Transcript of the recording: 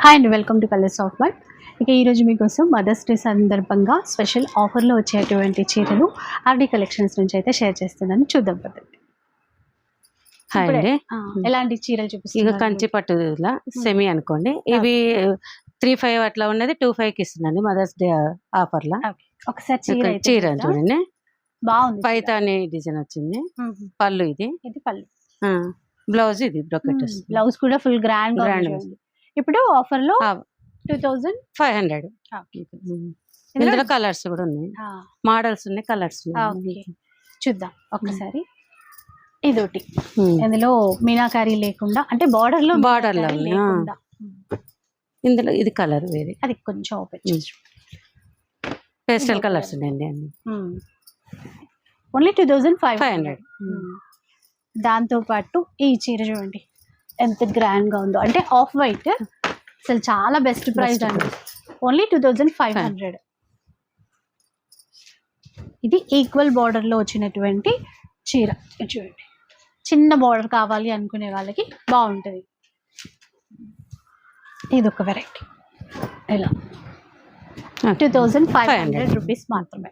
Hi అండి, welcome to colours of my. ఇక ఈరోజు మీకోసం మదర్స్ డే సందర్భంగా స్పెషల్ ఆఫర్లో వచ్చేటువంటి చీరలు ఆర్డీ కలెక్షన్స్ నుంచి అయితే షేర్ చేస్తున్నాను. చూద్దాం పద్ధతి. హాయ్ అండి. ఎలాంటి చీరలు ఇక చూపిస్తున్నారు? కంచి పట్టులా సెమీ అనుకోండి. ఇవి 3-5 అట్లా ఉన్నది 2-5కి ఇస్తున్నాండి మదర్స్ డే ఆఫర్లా. ఒకసారి చీర చూడండి, బాగుంది. పైతాని డిజైన్ వచ్చింది. పళ్ళు ఇది పళ్ళు, బ్లౌజ్ ఇది బ్రొకెట్. బ్లౌజ్ కూడా ఫుల్ గ్రాండ్ ఇప్పుడు ఆఫర్ లో 2500. ఇందులో కలర్స్ కూడా ఉన్నాయి, మోడల్స్ ఉన్నాయి, కలర్స్ ఉన్నాయి. చూద్దాం ఒక్కసారి. ఇదొకటి ఇందులో మీనాకారి లేకుండా, అంటే బార్డర్ లో లేకుండా. ఇందులో ఇది కలర్ వేరే, అది కొంచెం ఓపెన్ పేస్టల్ కలర్స్ ఉన్నాయండి అన్ని. ఓన్లీ 2500. దాంతో పాటు ఈ చీర చూడండి ఎంత గ్రాండ్ గా ఉందో, అంటే ఆఫ్ వైట్, అసలు చాలా బెస్ట్ ప్రైస్ అండి. ఓన్లీ 2500. ఇది ఈక్వల్ బార్డర్ లో వచ్చినటువంటి చీర చూడండి. చిన్న బార్డర్ కావాలి అనుకునే వాళ్ళకి బాగుంటుంది. ఇది ఒక వెరైటీ. ఇలా 2500 రూపీస్ మాత్రమే.